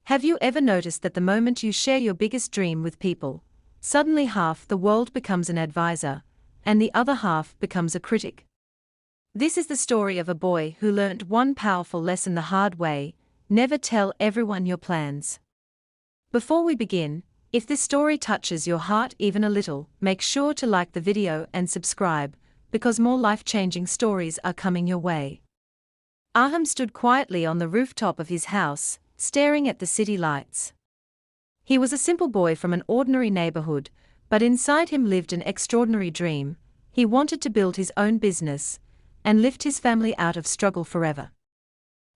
Have you ever noticed that the moment you share your biggest dream with people, suddenly half the world becomes an advisor, and the other half becomes a critic? This is the story of a boy who learned one powerful lesson the hard way: never tell everyone your plans. Before we begin, if this story touches your heart even a little, make sure to like the video and subscribe, because more life-changing stories are coming your way. Aham stood quietly on the rooftop of his house, staring at the city lights. He was a simple boy from an ordinary neighborhood, but inside him lived an extraordinary dream. He wanted to build his own business and lift his family out of struggle forever.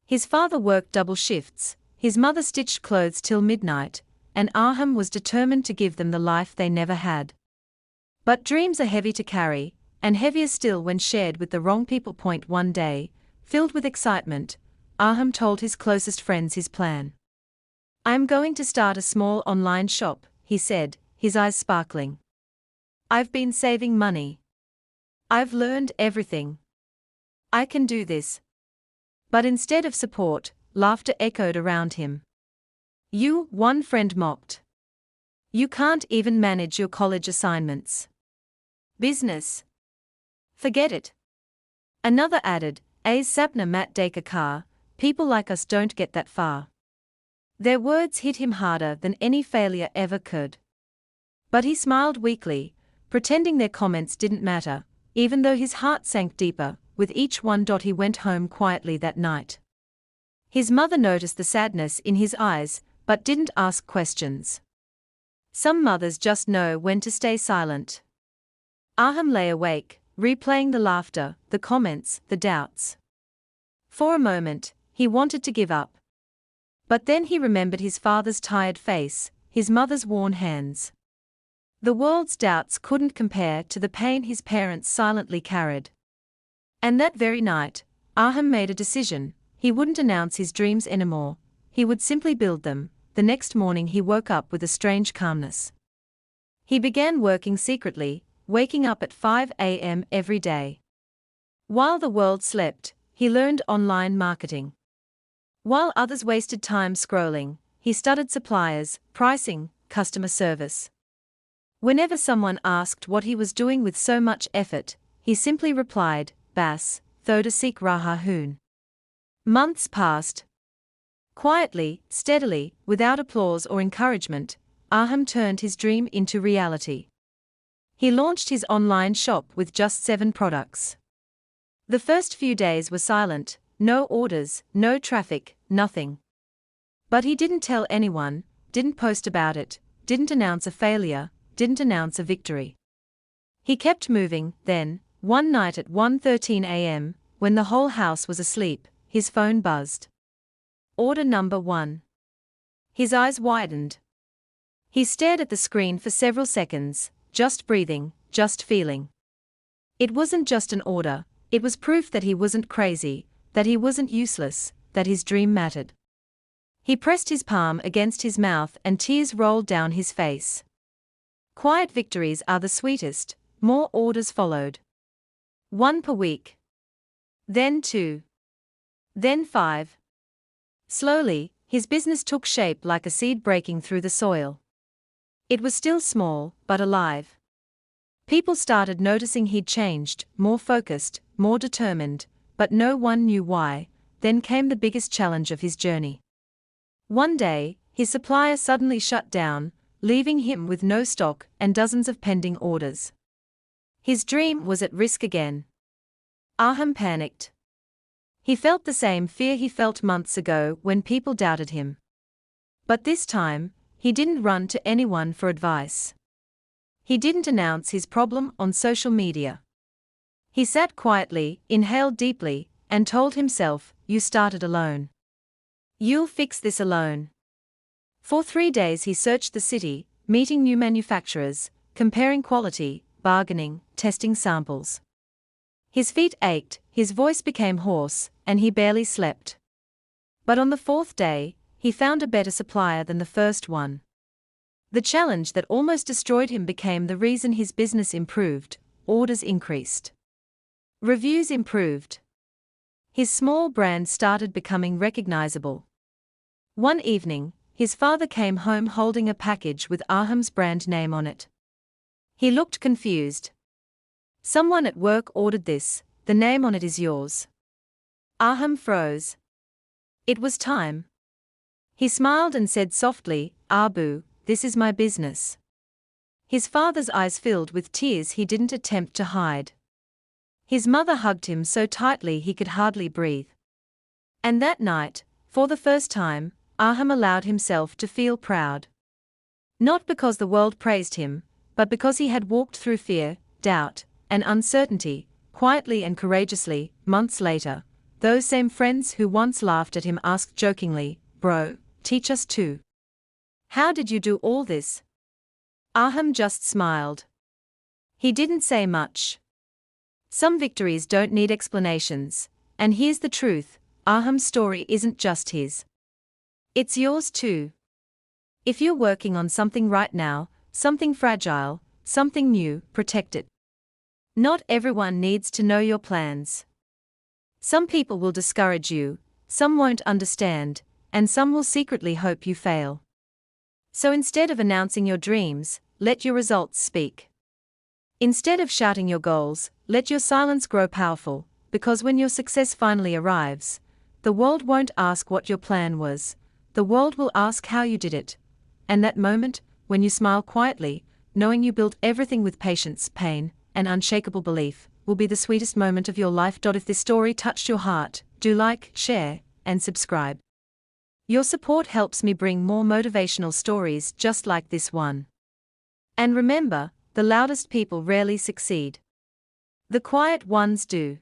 His father worked double shifts, his mother stitched clothes till midnight, and Aham was determined to give them the life they never had. But dreams are heavy to carry, and heavier still when shared with the wrong people. One day, filled with excitement, Aham told his closest friends his plan. "I am going to start a small online shop," he said, his eyes sparkling. "I've been saving money. I've learned everything. I can do this." But instead of support, laughter echoed around him. "You," one friend mocked. "You can't even manage your college assignments. Business? Forget it." Another added, "A's sapna mat deka car, people like us don't get that far." Their words hit him harder than any failure ever could. But he smiled weakly, pretending their comments didn't matter, even though his heart sank deeper with each one. He went home quietly that night. His mother noticed the sadness in his eyes, but didn't ask questions. Some mothers just know when to stay silent. Aham lay awake, replaying the laughter, the comments, the doubts. For a moment, he wanted to give up. But then he remembered his father's tired face, his mother's worn hands. The world's doubts couldn't compare to the pain his parents silently carried. And that very night, Aham made a decision: he wouldn't announce his dreams anymore, he would simply build them. The next morning he woke up with a strange calmness. He began working secretly, waking up at 5 a.m. every day. While the world slept, he learned online marketing. While others wasted time scrolling, he studied suppliers, pricing, customer service. Whenever someone asked what he was doing with so much effort, he simply replied, "Bas, thoda seek raha hoon." Months passed. Quietly, steadily, without applause or encouragement, Aham turned his dream into reality. He launched his online shop with just 7 products. The first few days were silent, no orders, no traffic, nothing. But he didn't tell anyone, didn't post about it, didn't announce a failure, didn't announce a victory. He kept moving. Then, one night at 1:13 a.m., when the whole house was asleep, his phone buzzed. Order number 1. His eyes widened. He stared at the screen for several seconds, just breathing, just feeling. It wasn't just an order, it was proof that he wasn't crazy, that he wasn't useless, that his dream mattered. He pressed his palm against his mouth and tears rolled down his face. Quiet victories are the sweetest. More orders followed. 1 per week. Then 2. Then 5. Slowly, his business took shape like a seed breaking through the soil. It was still small, but alive. People started noticing he'd changed, more focused, more determined, but no one knew why. Then came the biggest challenge of his journey. One day, his supplier suddenly shut down, leaving him with no stock and dozens of pending orders. His dream was at risk again. Aham panicked. He felt the same fear he felt months ago when people doubted him. But this time, he didn't run to anyone for advice. He didn't announce his problem on social media. He sat quietly, inhaled deeply, and told himself, "You started alone. You'll fix this alone." For 3 days he searched the city, meeting new manufacturers, comparing quality, bargaining, testing samples. His feet ached, his voice became hoarse, and he barely slept. But on the 4th day, he found a better supplier than the first one. The challenge that almost destroyed him became the reason his business improved. Orders increased. Reviews improved. His small brand started becoming recognizable. One evening, His father came home holding a package with Aham's brand name on it. He looked confused. "Someone at work ordered this, the name on it is yours." Aham froze. It was time. He smiled and said softly, "Abu, this is my business." His father's eyes filled with tears he didn't attempt to hide. His mother hugged him so tightly he could hardly breathe. And that night, for the first time, Aham allowed himself to feel proud. Not because the world praised him, but because he had walked through fear, doubt, and uncertainty, quietly and courageously. Months later, those same friends who once laughed at him asked jokingly, "Bro, teach us too. How did you do all this?" Aham just smiled. He didn't say much. Some victories don't need explanations, and here's the truth: Aham's story isn't just his. It's yours too. If you're working on something right now, something fragile, something new, protect it. Not everyone needs to know your plans. Some people will discourage you, some won't understand, and some will secretly hope you fail. So instead of announcing your dreams, let your results speak. Instead of shouting your goals, let your silence grow powerful, because when your success finally arrives, the world won't ask what your plan was, the world will ask how you did it. And that moment, when you smile quietly, knowing you built everything with patience, pain, and unshakable belief, will be the sweetest moment of your life. If this story touched your heart, do like, share, and subscribe. Your support helps me bring more motivational stories just like this one. And remember, the loudest people rarely succeed. The quiet ones do.